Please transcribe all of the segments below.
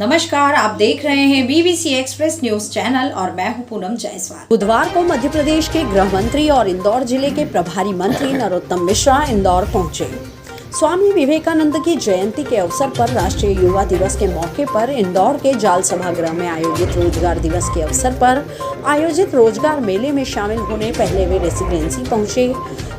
नमस्कार, आप देख रहे हैं बीबीसी एक्सप्रेस न्यूज चैनल और मैं हूं पूनम जायसवाल। बुधवार को मध्य प्रदेश के गृह मंत्री और इंदौर जिले के प्रभारी मंत्री नरोत्तम मिश्रा इंदौर पहुंचे। स्वामी विवेकानंद की जयंती के अवसर पर राष्ट्रीय युवा दिवस के मौके पर इंदौर के जाल सभागृह में आयोजित रोजगार दिवस के अवसर पर आयोजित रोजगार मेले में शामिल होने पहले वे रेसिडेंसी पहुंचे,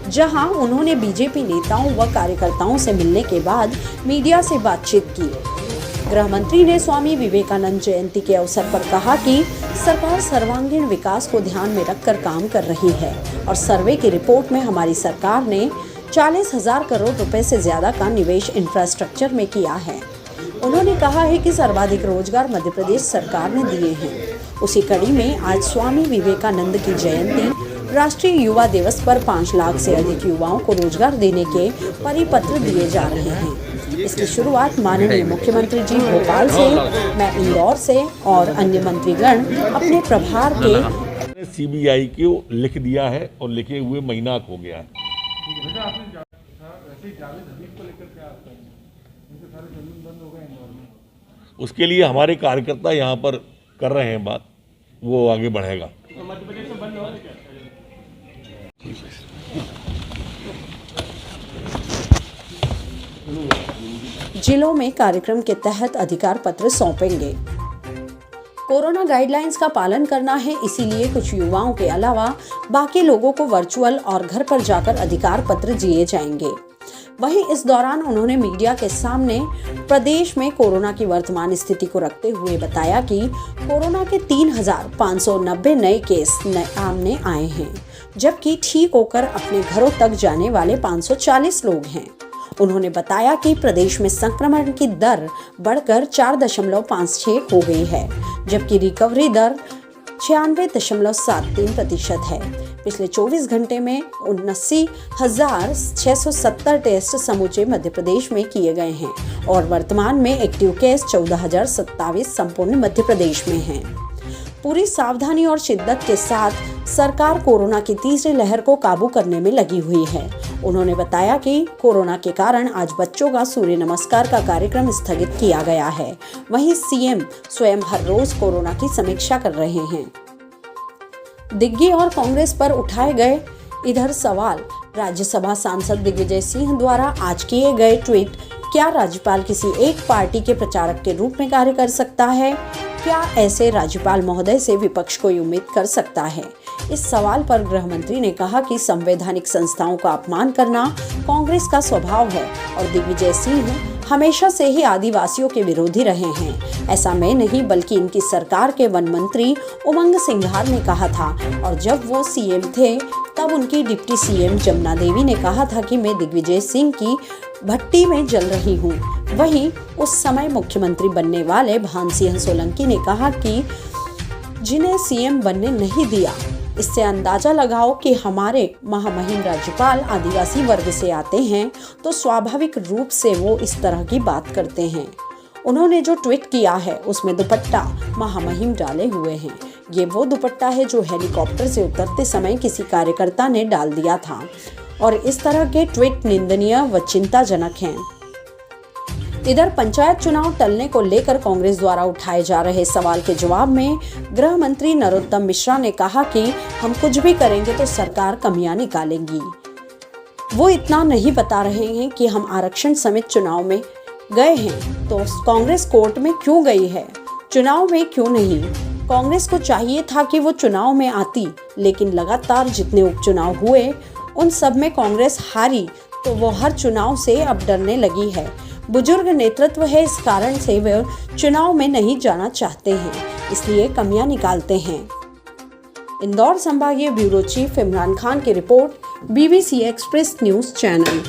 जहां उन्होंने बीजेपी नेताओं व कार्यकर्ताओं से मिलने के बाद मीडिया से बातचीत की। गृह मंत्री ने स्वामी विवेकानंद जयंती के अवसर पर कहा कि सरकार सर्वांगीण विकास को ध्यान में रखकर काम कर रही है और सर्वे की रिपोर्ट में हमारी सरकार ने 40,000 करोड़ रुपए से ज्यादा का निवेश इंफ्रास्ट्रक्चर में किया है। उन्होंने कहा है कि सर्वाधिक रोजगार मध्य प्रदेश सरकार ने दिए हैं। उसी कड़ी में आज स्वामी विवेकानंद की जयंती राष्ट्रीय युवा दिवस पर 5 लाख से अधिक युवाओं को रोजगार देने के परिपत्र दिए जा रहे हैं। इसकी शुरुआत माननीय मुख्यमंत्री जी भोपाल से, मैं इंदौर से और अन्य मंत्रीगण अपने प्रभार के सीबीआई को लिख दिया है और लिखे हुए महीना हो गया है। उसके लिए हमारे कार्यकर्ता यहाँ पर कर रहे हैं बात, वो आगे बढ़ेगा। जिलों में कार्यक्रम के तहत अधिकार पत्र सौंपेंगे। कोरोना गाइडलाइंस का पालन करना है, इसीलिए कुछ युवाओं के अलावा बाकी लोगों को वर्चुअल और घर पर जाकर अधिकार पत्र दिए जाएंगे। वहीं इस दौरान उन्होंने मीडिया के सामने प्रदेश में कोरोना की वर्तमान स्थिति को रखते हुए बताया कि कोरोना के 3,590 नए केस सामने आए हैं, जबकि ठीक होकर अपने घरों तक जाने वाले 540 लोग हैं। उन्होंने बताया कि प्रदेश में संक्रमण की दर बढ़कर 4.56 हो गई है, जबकि रिकवरी दर 96.73% है। पिछले 24 घंटे में 79,670 टेस्ट समूचे मध्य प्रदेश में किए गए हैं और वर्तमान में एक्टिव केस 14,027 संपूर्ण मध्य प्रदेश में हैं। पूरी सावधानी और शिद्दत के साथ सरकार कोरोना की तीसरी लहर को काबू करने में लगी हुई है। उन्होंने बताया कि कोरोना के कारण आज बच्चों का सूर्य नमस्कार का कार्यक्रम स्थगित किया गया है। वहीं सीएम स्वयं हर रोज कोरोना की समीक्षा कर रहे हैं। दिग्गी और कांग्रेस पर उठाए गए इधर सवाल, राज्यसभा सांसद दिग्विजय सिंह द्वारा आज किए गए ट्वीट, क्या राज्यपाल किसी एक पार्टी के प्रचारक के रूप में कार्य कर सकता है? क्या ऐसे राज्यपाल महोदय से विपक्ष कोई उम्मीद कर सकता है? इस सवाल पर गृह मंत्री ने कहा कि संवैधानिक संस्थाओं का अपमान करना कांग्रेस का स्वभाव है और दिग्विजय सिंह हमेशा से ही आदिवासियों के विरोधी रहे हैं। ऐसा मैं नहीं बल्कि इनकी सरकार के वन मंत्री उमंग सिंघार ने कहा था और जब वो सीएम थे तब उनकी डिप्टी सीएम जमुना देवी ने कहा था कि मैं दिग्विजय सिंह की भट्टी में जल रही हूँ। वहीं उस समय मुख्यमंत्री बनने वाले भान सिंह सोलंकी ने कहा कि जिन्हें सीएम बनने नहीं दिया, इससे अंदाजा लगाओ कि हमारे महामहिम राज्यपाल आदिवासी वर्ग से आते हैं तो स्वाभाविक रूप से वो इस तरह की बात करते हैं। उन्होंने जो ट्वीट किया है उसमें दुपट्टा महामहिम डाले हुए हैं। ये वो दुपट्टा है जो हेलीकॉप्टर से उतरते समय किसी कार्यकर्ता ने डाल दिया था और इस तरह के ट्वीट निंदनीय व चिंताजनक हैं। इधर पंचायत चुनाव टलने को लेकर कांग्रेस द्वारा उठाए जा रहे सवाल के जवाब में गृह मंत्री नरोत्तम मिश्रा ने कहा कि हम कुछ भी करेंगे तो सरकार कमियां निकालेगी। वो इतना नहीं बता रहे हैं कि हम आरक्षण समेत चुनाव में गए हैं तो कांग्रेस कोर्ट में क्यों गई है, चुनाव में क्यों नहीं। कांग्रेस को चाहिए था कि वो चुनाव में आती, लेकिन लगातार जितने उपचुनाव हुए उन सब में कांग्रेस हारी तो वो हर चुनाव से अब डरने लगी है। बुजुर्ग नेतृत्व है, इस कारण से वे चुनाव में नहीं जाना चाहते हैं, इसलिए कमियां निकालते हैं। इंदौर संभागीय ब्यूरो चीफ इमरान खान की report, BBC express news channel.